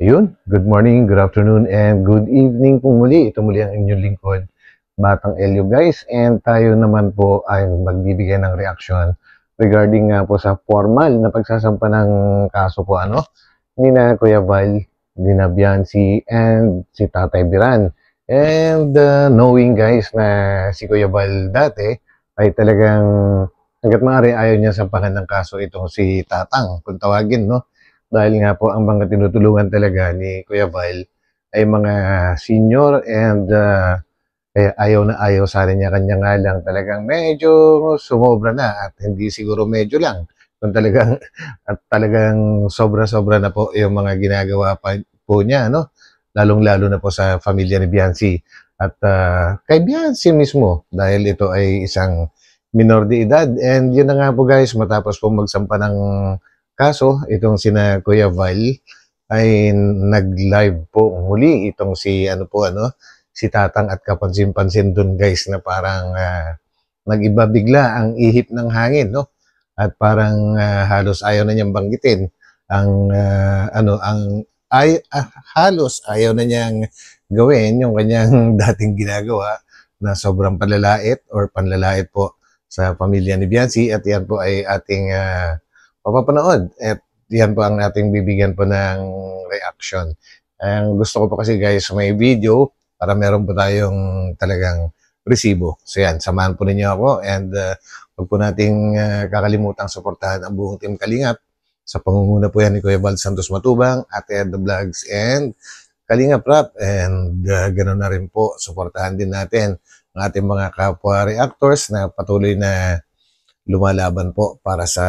Ayun, good morning, good afternoon, and good evening po muli. Ito muli ang inyong lingkod, Batang Elio guys. And tayo naman po ay magbibigay ng reaksyon regarding nga po sa formal na pagsasampa ng kaso po ni na Kuya Val, ni na Biancy, and si Tatay Biran. And knowing guys na si Kuya Val dati ay talagang hanggat maaari ayaw niya sampahan ng kaso itong si Tatang, kung tawagin, no? Dahil nga po ang mga tinutulungan talaga ni Kuya Val ay mga senior and kaya ayaw na ayaw sana niya, kanya nga lang talagang medyo sumobra na at hindi siguro medyo lang kung talagang at talagang sobra-sobra na po yung mga ginagawa pa po niya, no? Lalong-lalo na po sa pamilya ni Biancy at kay Biancy mismo dahil ito ay isang minor de edad. And yun na nga po guys, matapos po magsampa ng kaso, itong sina Kuya Val ay nag-live po muli itong si si Tatang at kapansin-pansin dun guys na parang nag-iba bigla ang ihip ng hangin, no? At parang halos ayaw na niyang banggitin ang halos ayaw na niyang gawin yung kanyang dating ginagawa na sobrang panlalait or panlalait po sa pamilya ni Biancy. At yan po ay ating mapapanood at yan po ang ating bibigyan po ng reaction. Ang gusto ko po kasi guys may video para meron po tayong talagang resibo. So yan, samahan po ninyo ako and huwag po nating kakalimutang suportahan ang buong Team Kalingap sa pangunguna po yan ni Kuya Val Santos Matubang, Ate Ed The Vlogs and Kalingap Rap, and ganoon na rin po suportahan din natin ang ating mga kapwa reactors na patuloy na lumalaban po para sa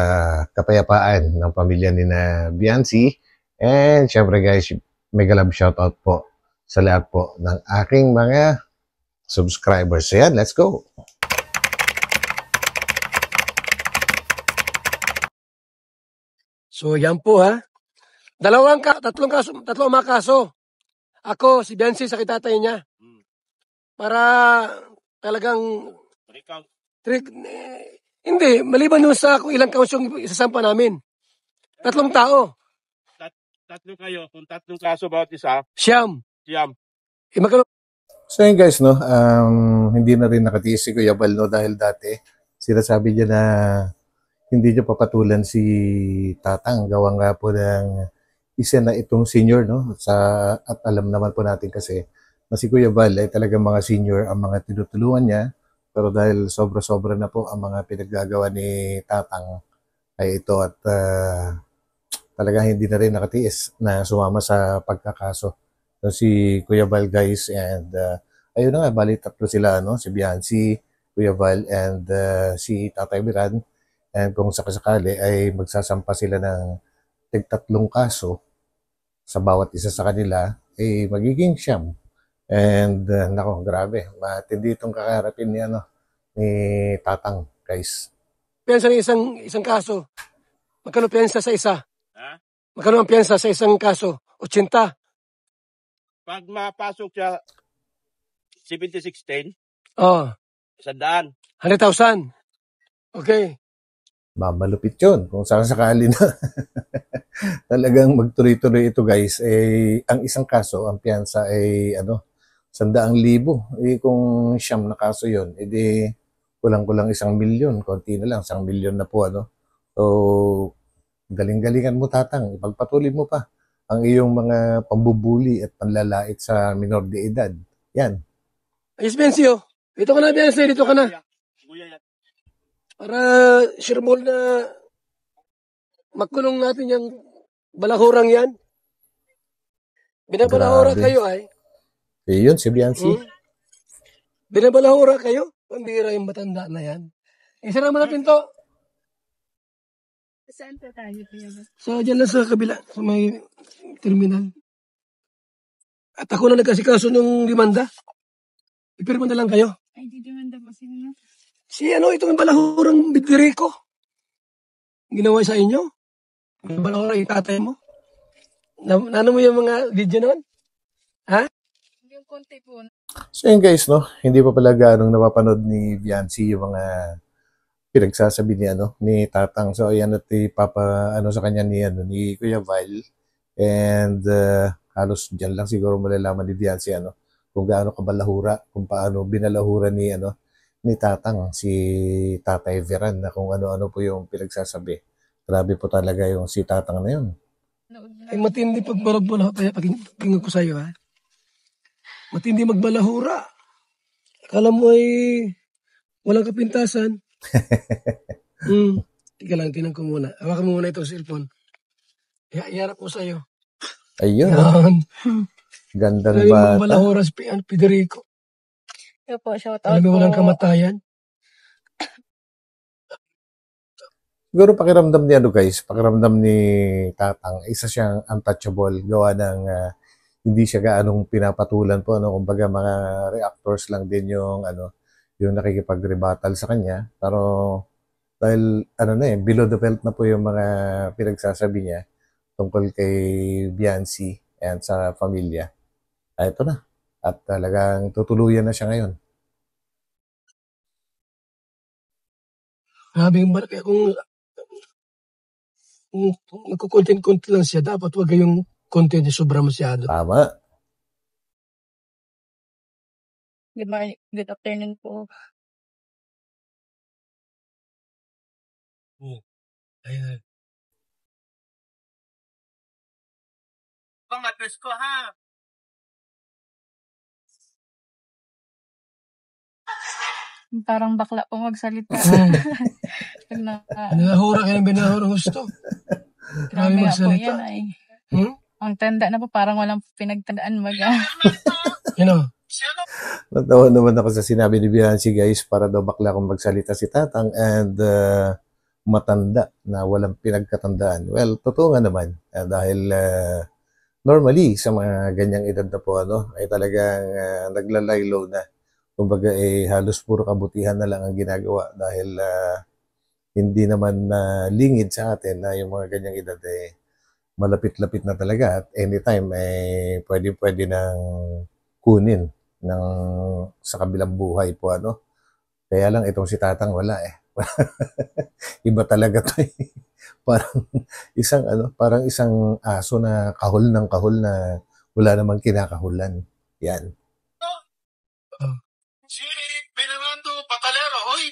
kapayapaan ng pamilya ni na Biancy. And syempre guys, mega love shoutout po sa lahat po ng aking mga subscribers. So yan, let's go! So yan po ha. Tatlong mga kaso. Ako, si Biancy sa kitatay niya. Para talagang hindi, maliban nun sa kung ilang kaso yung isasampa namin. Tatlong tao. Tatlo kayo. Kung tatlong kaso bawat isa, Siyam. So yun guys, no, hindi na rin nakatiis si Kuya Val, no, dahil dati sinasabi niya na hindi niya papatulan si Tatang. Gawa nga po ng isa na itong senior, no, at alam naman po natin kasi na si Kuya Val ay talagang mga senior ang mga tinutulungan niya. Pero dahil sobra-sobra na po ang mga pinaggagawa ni Tatang ay ito at talagang hindi na rin nakatiis na sumama sa pagkakaso. So, si Kuya Val guys, and ayun na nga, bali tatlo sila, no? Si Biancy, Kuya Val, and si Tatay Biran. And kung sakasakali ay magsasampa sila ng tig-tatlong kaso sa bawat isa sa kanila, ay magiging siyam. And nako, grabe, matindi itong kakaharapin ni Tatang guys. Piyansa ng isang kaso. Magkano piyansa sa isa? ha? Magkano ang piyansa sa isang kaso? 80. Pag mapasok siya 7610, Oh, 100. 100,000. Okay. Mamalupit yun kung sakasakali na talagang magtuloy-tuloy ito guys. Ang isang kaso, ang piyansa ay 100,000. Kung siyam na kaso yun, edi kulang-kulang 1,000,000, konti na lang 1,000,000 na po. So galing-galingan mo Tatang, ipagpatuloy mo pa ang iyong mga pambubuli at panlalait sa minor de edad. Yan. Ayos, Biancy, oh. Dito ka na, Biancy. Dito ka na. Para sure ball na magkulong natin yung balahurang yan. Binabalahura Grabe. kayo ay. Yun, si Biancy. Binabalahura kayo. Pambira yung matanda na yan. Isa naman na pinto. Saan pa tayo? So, dyan lang sa kabila. Sa may terminal. At ako na nagkasikaso ng demanda. Ipirma na lang kayo. Ay, di naman daw kasi na. Si itong balahurang bidiri ko. Ginawa sa inyo. Balahurang itatay mo. Nano mo yung mga video noon? Ha? Yung konti po. So yun guys, no, hindi pa pala ganong napapanood ni Biancy yung mga pinagsasabi ni Tatang. So ayan, at ipapa sa kanya ni Kuya Val. And halos dyan lang siguro malalaman ni Bianci kung gaano kabalahura, kung paano binalahura ni Tatang si Tatay Veran na kung ano-ano po yung pinagsasabi. Grabe po talaga yung si Tatang na yun. Ay matindi pagbalahura. Kaya pakinggan ko sa'yo ha. Matindi magbalahura. Akala mo ay walang kapintasan. Tika lang, tinan ko muna. Hawakan mo muna itong cellphone. Iharap ko sa'yo. Ayun, Yan. gandang Alam mo bata. magbalahura si Federico. Yo po, shout out Alam mo po. walang kamatayan. Siguro pakiramdam ni pakiramdam ni Tatang, isa siyang untouchable, gawa ng hindi siya gaanong pinapatulan po, kumbaga mga reactors lang din yung nakikipag-rebuttal sa kanya. Pero dahil below the belt na po yung mga pinagsasabi niya tungkol kay Bianci and sa pamilya. Ito na. At talagang tutuluyan na siya ngayon. Grabe yung kaya kung nagko-content lang siya, dapat wag yung content niya sobra masyado. Tama. Good morning, good afternoon po. Ayun. Pang address ko ha. Parang bakla po magsalita. Pag na, Binahura ka ng binahura gusto. Grabe grabe nga po magsalita. yan ay. Hmm? Ang tanda na po, parang walang pinagtandaan maga. Natawa naman ako sa sinabi ni Bianci, guys, para daw bakla kung magsalita si Tatang and matanda na walang pinagkatandaan. Well, totoo nga naman. Dahil normally, sa mga ganyang edad na po, ay talagang naglalay-low na. Kumbaga, halos puro kabutihan na lang ang ginagawa dahil hindi naman lingid sa atin na yung mga ganyang edad malapit-lapit na talaga at anytime pwede nang kunin sa kabilang buhay po Kaya lang itong si Tatang wala Iba talaga 'to. Parang isang aso na kahol ng kahol na wala namang kinakahulan. Yan. Si Fernando Batalero, hoy.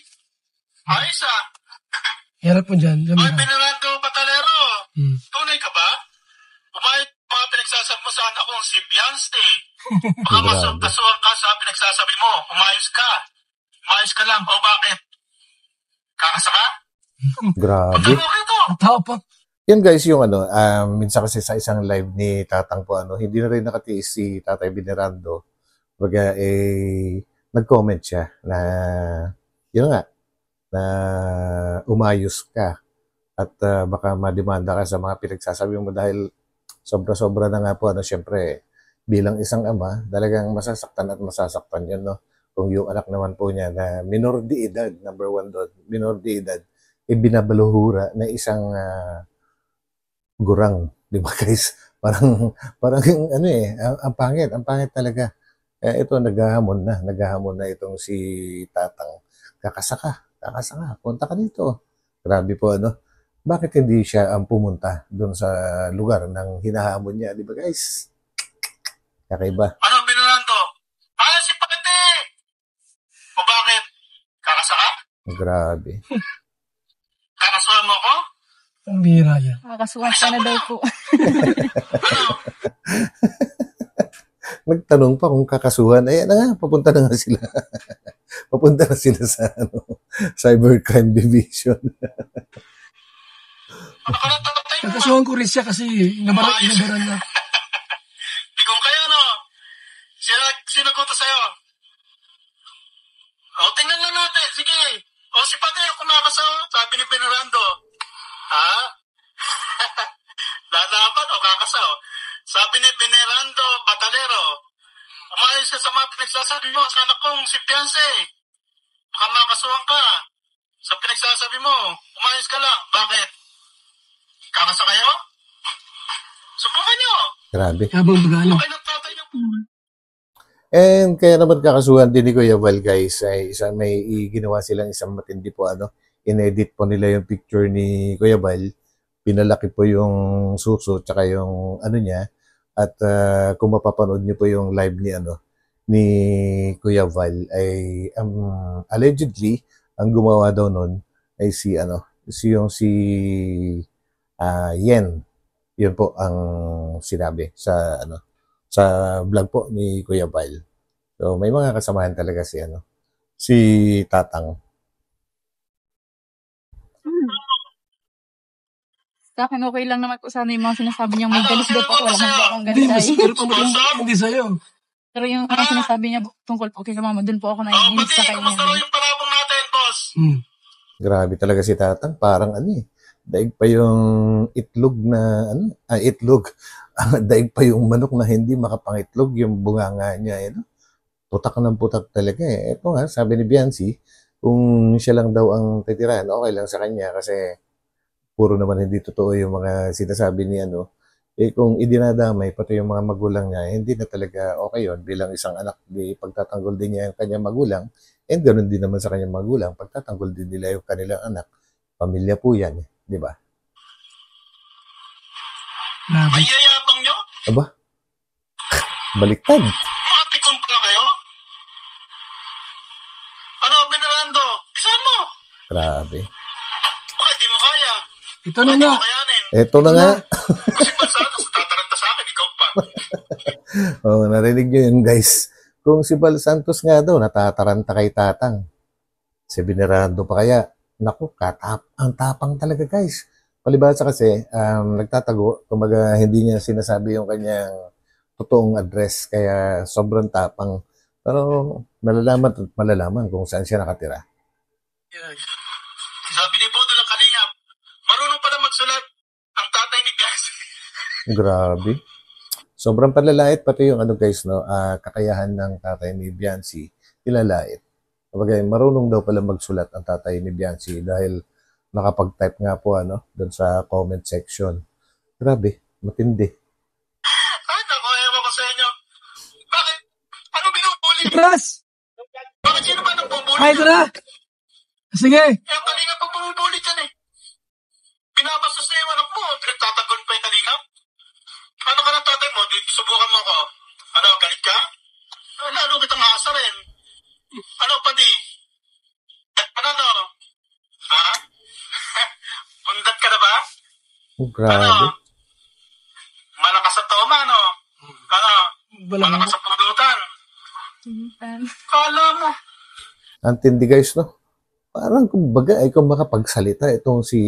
Ayos ah. Hirap mo dyan. Hoy, Fernando Batalero. Tunay ka ba? Bakit mga pinagsasabi mo sa anak kong si Bianci? Baka masukasuhan ka sa pinagsasabi mo. Umayos ka. Umayos ka lang. O bakit? Kakasa ka? Grabe. Tao pa. Yan guys yung minsan kasi sa isang live ni Tatang po hindi na rin nakatiis si Tatay Venerando. Baga nag-comment siya na yun nga na umayos ka at baka mademanda ka sa mga pinagsasabi mo dahil sobra-sobra na nga po syempre bilang isang ama talagang masasaktan yun kung yung anak naman po niya na minor de edad, number one doon, minor de edad, binabaluhura na isang gurang, di ba guys? Parang ang pangit talaga. Ito naghahamon na itong si Tatang. Kakasa ka, punta ka dito. Grabe po Bakit hindi siya ang pumunta doon sa lugar ng hinahamon niya, di ba guys? Kakaiba. Anong Fernando? Si Pagate! O bakit? Kakasa ka? Grabe. Kakasuhan mo ako? Ang bira yan. Makakasuhan ka na daw po. Nagtanong pa kung kakasuhan. Papunta na nga sila. Papunta na sila sa Cybercrime Division. Kakasuhan ko rin siya kasi inabaran na. Ikaw kayo, Sino ko to sa'yo? Tingnan lang natin. Sige. Si Pate, kumakasa. Sabi ni Fernando. Ha? Lalaban o kakasa? Sabi ni Fernando Batalero. Umayos ka sa mga pinagsasabi mo sa anak kong si Bianci. Baka makasuhan ka. Sa pinagsasabi mo, umayos ka lang. Bakit? Kakasa kayo? Subukan nyo. Grabe. Habang bagalo. Okay ng tatay niyo. And kaya naman kakasuhan din ni Kuya Val guys may ginawa silang isang matindi po inedit po nila yung picture ni Kuya Val, pinalaki po yung suso tsaka yung niya At kung mapapanood niyo po yung live ni Kuya Val ay allegedly ang gumawa daw nun ay si Yen. Yun po ang sinabi sa vlog po ni Kuya Val. So may mga kasamahan talaga si Tatang. Sa akin, okay lang naman po sana yung mga sinasabi niyang may galis daw po ako. Wala man po akong Hindi, galis pero hindi sa'yo. Pero yung mga sinasabi niya tungkol po kay mama, dun po ako naiinis sa kanya. Kumusta yung parabong natin, boss? Grabe talaga si Tatang. Parang daig pa yung itlog na itlog. Daig pa yung manok na hindi makapangitlog yung bunganga niya. Putak ng putak talaga eh. Ito nga, sabi ni Biancy, kung siya lang daw ang titirahan, okay lang sa kanya kasi puro naman hindi totoo yung mga sinasabi ni kung idinadamay pati yung mga magulang niya, hindi na talaga okay yun bilang isang anak. Di pagtatanggol din niya yung kanyang magulang, and ganoon din naman sa kanyang magulang, pagtatanggol din nila yung kanilang anak. Pamilya po yan, di ba? Ay, yayabang nyo? Aba? Baliktad. Mga tikon pa kayo? Ano, Benarando? Isan mo? Grabe. Bakit di mo kaya? Ito na nga. Kayanin. Eto na nga. Kasi Balsantos, tataranta sa akin, ikaw pa. Narinig nyo yun, guys. Kung si Bal Santos nga daw, natataranta kay Tatang. Si Venerando pa kaya. Naku, ang tapang talaga, guys. Palibhasa kasi, nagtatago. Kumbaga, hindi niya sinasabi yung kanyang totoong address. Kaya sobrang tapang. Pero malalaman kung saan siya nakatira. Sabi ni Bodo lang Kalingap, marunong pala magsulat ang tatay ni Biancy. Grabe. Sobrang panlalait pati yung guys, kakayahan ng tatay ni Biancy, ilalait. Kapag marunong daw pala magsulat ang tatay ni Biancy dahil nakapag-type nga po doon sa comment section. Grabe, matindi. Ay, naku, ewan ko sa inyo. Bakit? Ano binubuli? Pras! Bakit sino ba nang bubuli? Ay, ito na! Sige! Yung Kalingap ang bumubuli dyan eh. Pinabastos na yung anak mo, pinagtatagon pa yung Kalingap. Ano ka ng tatay mo? Subukan mo ko. Ano, galit ka? Lalo kitang asa rin. Ano, padi? Ano? Ha? Bundat ka na ba? Grabe. Ano? Malakas sa toma, no? Ano? Malakas sa punutan. Kala mo. Antindi guys, no? Parang kumbaga ay kung makapagsalita itong si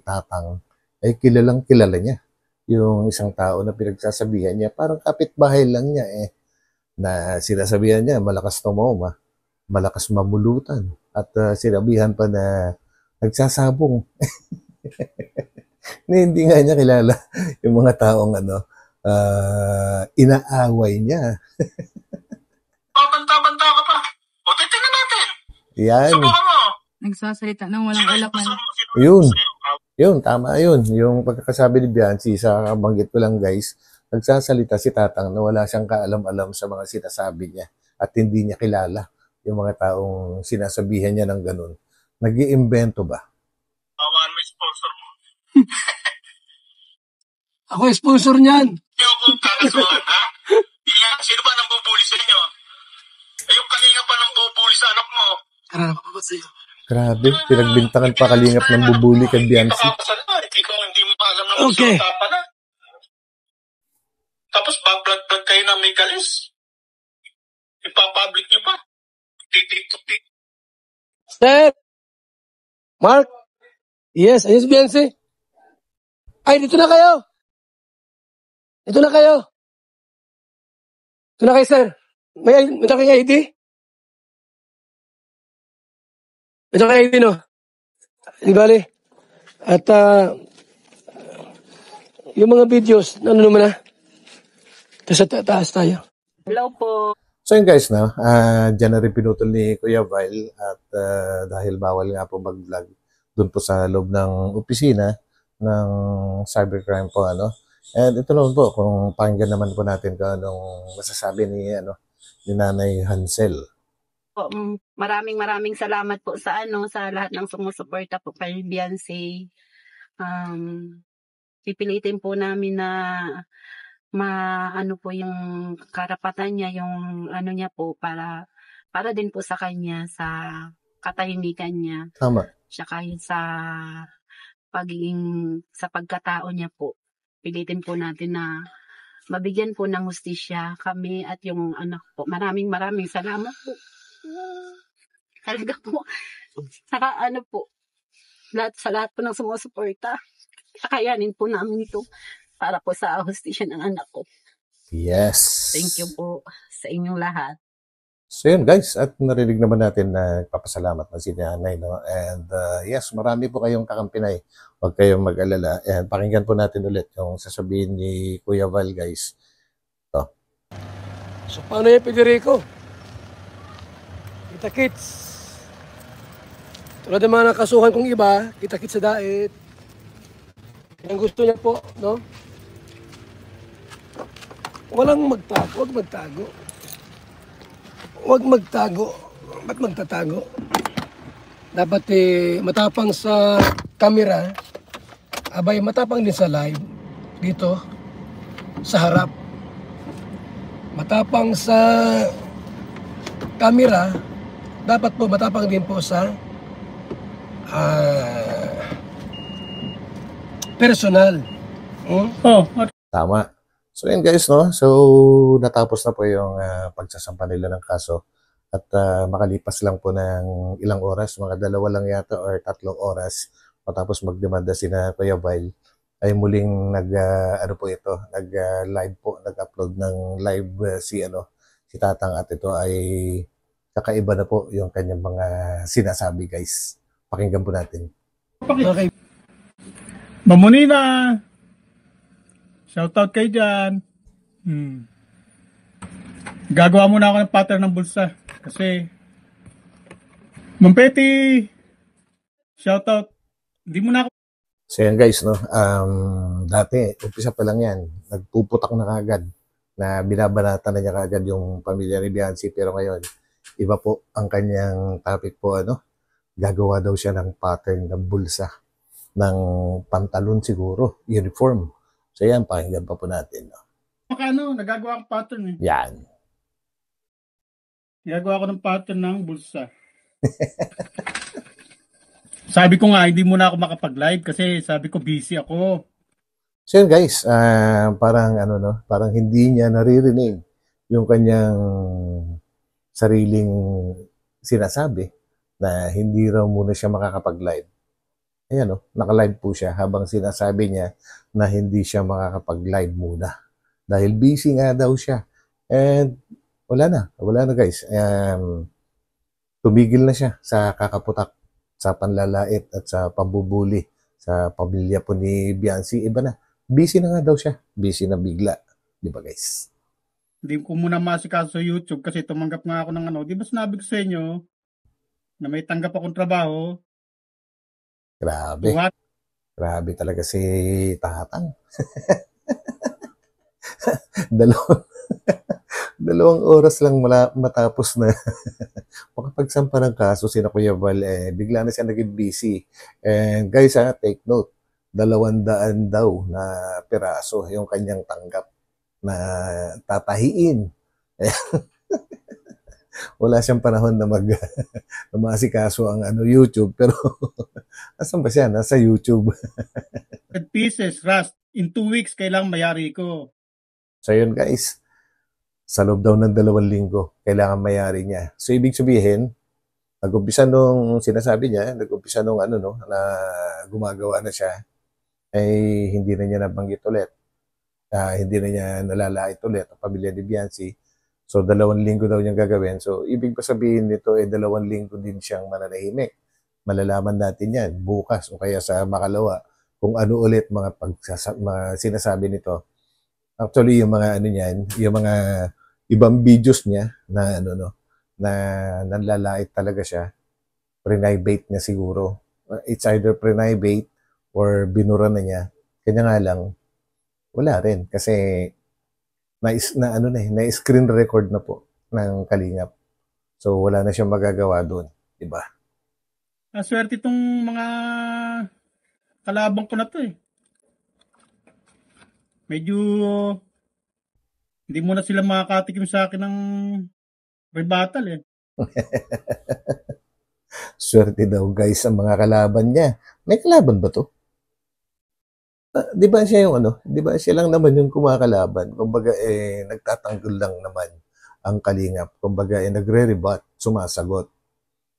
Tatang ay kilalang kilala niya. Yung isang tao na pinagsasabihan niya, parang kapitbahay lang niya na sinasabihan niya, malakas tumoma, malakas mamulutan, at sinabihan pa na nagsasabong. Na hindi nga niya kilala yung mga taong inaaway niya. Banta-banta ka pa. O, titingnan natin. Yan. Subukan mo. Nagsasalita ng walang alak man. Yun, tama yun. Yung pagkakasabi ni Biancy, sa banggit ko lang guys, nagsasalita si Tatang na wala siyang kaalam-alam sa mga sinasabi niya at hindi niya kilala yung mga taong sinasabihan niya ng ganun. Nag-iimbento ba? Awan mo yung sponsor mo. Ako yung sponsor niyan. Yung kung kakasuhan, ha? Iyan, sino ba nang bubuli sa inyo? Yung Kalingap pa nang bubuli sa anak mo. Karama ko sa'yo. Grabe, pinagbintangan pa Kalingap ng bubuli kay Biancy. Ikaw hindi mo pa alam na Okay. magsalita pala. Tapos pag-vlog kayo na may galis. Ipapublic niyo pa. Titik-tik. Sir! Mark! Yes, ayos Biancy. Ay, dito na kayo! Dito na kayo! Dito na kayo, sir. May kayong ID? May kayong ID, no? Di bali. At, yung mga videos, ano naman na? Sa taas tayo. Hello po. So yun guys, dyan na rin pinutol ni Kuya Vile at dahil bawal nga po mag-vlog doon po sa loob ng opisina ng cybercrime po, And ito naman po, kung pakinggan naman po natin kung anong masasabi ni Nanay Hansel. Maraming salamat po sa sa lahat ng sumusuporta po kay Biancy. Pipilitin po namin na maano po yung karapatan niya, yung ano niya po para din po sa kanya, sa katahimikan niya, Tama. tsaka yun sa pagkatao niya po. Pilitin po natin na mabigyan po ng hustisya kami at yung anak po. Maraming salamat po. Talaga po. Saka ano po, sa lahat po ng sumusuporta. Kakayanin po namin ito para po sa hustisya ng anak ko. Yes. Thank you po sa inyong lahat. So yun guys, at narinig naman natin na papasalamat na si nanay, no? And yes, marami po kayong kakampinay. Huwag kayong mag-alala. And pakinggan po natin ulit yung sasabihin ni Kuya Val, guys. Ito. So paano yan, Federico? Kita-kits. Tulad ng mga nakasuhan kong iba, kita-kits sa daet. Ang gusto niya po, no? Walang magtago, huwag magtago. Huwag magtago. Ba't magtatago? Dapat matapang sa camera, abay matapang din sa live, dito, sa harap. Matapang sa camera, dapat po matapang din po sa personal. Tama. So yun guys, no? So natapos na po yung pagsasampa nila ng kaso. At makalipas lang po ng ilang oras, mga 2 lang yata or 3 oras, matapos magdemanda sina Kuya Val, ay muling nag-live po, nag-upload ng live si Tatang, at ito ay kakaiba na po yung kanyang mga sinasabi, guys. Pakinggan po natin. Okay. Mamunina! Shoutout kayo dyan. Gagawa muna ako ng pattern ng bulsa. Kasi, Ma'am Petty! Shoutout. Hindi mo na ako. So yan guys, no? Dati, umpisa pa lang yan. Nagpuputak na kagad na binabanatan na niya kagad yung pamilya ni Biancy. Pero ngayon, iba po ang kanyang topic po, gagawa daw siya ng pattern ng bulsa. Ng pantalon siguro, uniform. So yan, pakinggan pa po natin. No? Nagagawa akong pattern eh. Yan. Nagagawa ko ng pattern ng bulsa. Sabi ko nga, hindi muna ako makapag-live kasi sabi ko busy ako. So yun guys, parang parang hindi niya naririnig yung kanyang sariling sinasabi na hindi raw muna siya makakapag-live. Ayan, naka-live po siya habang sinasabi niya na hindi siya makakapag-live muna. Dahil busy nga daw siya. And wala na guys. Tumigil na siya sa kakaputak, sa panlalait at sa pambubuli sa pamilya po ni Biancy. Iba na. Busy na nga daw siya. Busy na bigla. Di ba guys? Hindi ko muna masikaso sa YouTube kasi tumanggap nga ako ng di ba sinabi ko sa inyo na may tanggap akong trabaho? Grabe. What? Grabe talaga si Tatang. Dalawang oras lang matapos na makapagsampa ng kaso si Kuya Val, bigla na siya naging busy. And guys, take note, 200 daw na piraso yung kanyang tanggap na tatahiin. Wala siyang panahon na masikaso ang YouTube, pero asan ba siya? Nasa YouTube. 100 pieces, Rust. In 2 weeks, kailangan mayari ko. So yun guys, sa loob daw ng 2 linggo, kailangan mayari niya. So ibig sabihin, nag-umpisa nung sinasabi niya, nag-umpisa nung na gumagawa na siya, ay hindi na niya nabanggit ulit. Hindi na niya nalalait ulit ang pamilya ni Biancy. So 2 linggo daw niyang gagawin. So ibig pa sabihin nito 2 linggo din siyang mananahimik. Malalaman natin yan bukas o kaya sa makalawa kung ano ulit mga sinasabi nito. Actually yung mga yung mga ibang videos niya na na nanlalait talaga siya. Prinibate niya siguro. It's either prinibate or binura na niya. Kanya nga lang wala rin kasi na-screen record na po ng Kalingap. So wala na siyang magagawa doon, 'di ba? Swerte itong mga kalabang ko na to eh. Medyo Hindi mo na sila makakatikim sa akin ng rebuttal eh. Swerte daw guys ang mga kalaban niya. May kalaban ba to? Di ba siya yung ano? Di ba siya lang naman yung kumakalaban? Kumbaga nagtatanggol lang naman ang Kalingap. Kumbaga nagre-rebut, sumasagot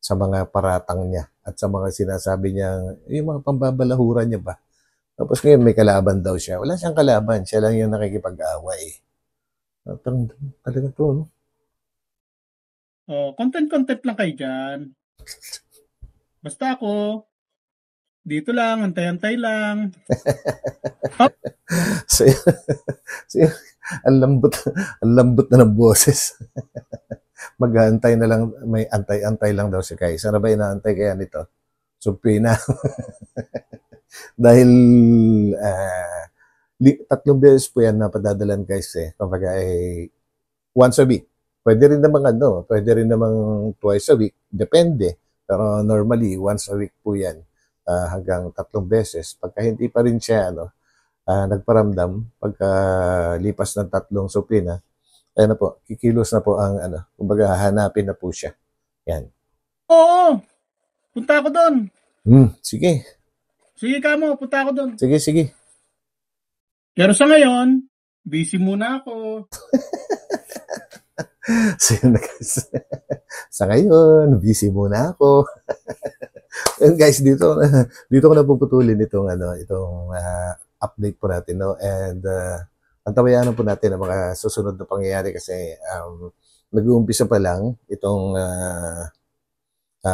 sa mga paratang niya at sa mga sinasabi niya, yung mga pambabalahura niya ba? Tapos ngayon may kalaban daw siya. Wala siyang kalaban. Siya lang yung nakikipag-away. Talaga to, no? Oh, content lang kayo dyan. Basta ako, dito lang, antay-antay lang. So, ang lambot na ng boses. Mag-aantay na lang, may antay-antay lang daw si Kai. Sana ba inaantay kaya nito? Sumpi na. Dahil 3 beses po yan na padadalan guys eh. Kapag once a week. Pwede rin namang twice a week. Depende. Pero normally, once a week po yan. Hanggang 3 beses. Pagka hindi pa rin siya nagparamdam, pagka lipas ng 3 supina, na po, kikilos na po ang kumbaga hanapin na po siya. Yan. Oo, punta ako doon. Sige. Sige kamo, punta ako doon. Sige. Pero sa ngayon, busy muna ako. So yun na guys. Sa ngayon, busy muna ako. And guys, dito ko na puputulin itong update po natin, no? And antabayanan po natin ang mga susunod na pangyayari kasi nag-uumpisa pa lang itong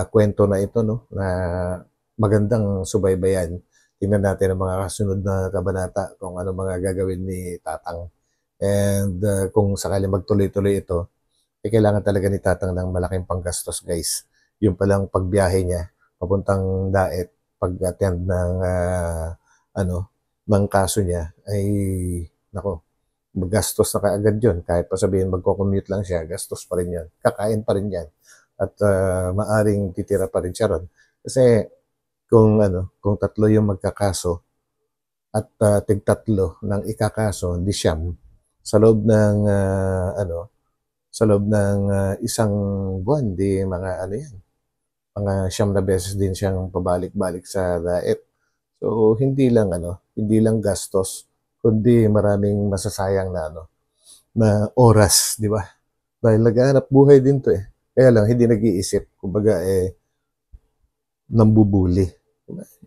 kwento na ito, no? Na magandang subaybayan. Tingnan natin ang mga kasunod na kabanata kung ano mga gagawin ni Tatang. And kung sakali magtuloy-tuloy ito, kailangan talaga ni Tatang ng malaking panggastos, guys. Yung palang pagbiyahe niya, papuntang Daet, pag-attend ng kaso niya, ay, magastos na kaagad yun. Kahit pa sabihin magko-commute lang siya, gastos pa rin yun. Kakain pa rin yan. At maaring titira pa rin siya ron. Kasi, kung 3 yung magkakaso, at tig-3 ng ikakaso, di siyam, sa loob ng isang buwan, di mga mga 9 na beses din siyang pabalik-balik sa Daet. So hindi lang gastos, kundi maraming masasayang na oras, di ba? Dahil naghahanap buhay din to eh. Kaya lang hindi nag-iisip, kumbaga nambubuli.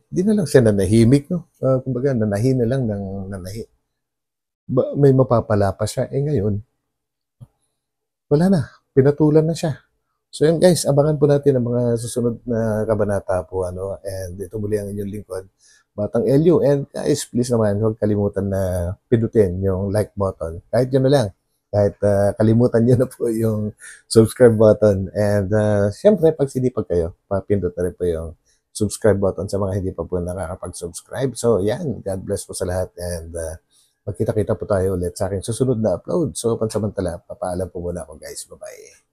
Hindi na lang siya nanahimik, no? Kumbaga nanahi na lang ng nanahi. May mapapala pa siya. Ngayon, wala na. Pinatulan na siya. So yun guys, abangan po natin ang mga susunod na kabanata po. And ito muli ang inyong lingkod, Batang Elio. And guys, please naman, huwag kalimutan na pindutin yung like button. Kahit yun na lang. Kahit kalimutan nyo na po yung subscribe button. And syempre, pag sinipag kayo, papindot na rin po yung subscribe button sa mga hindi pa po nakakapag-subscribe. So yan, God bless po sa lahat. And magkita-kita po tayo ulit sa aking susunod na upload. So pansamantala, papaalam po muna ako guys. Bye-bye.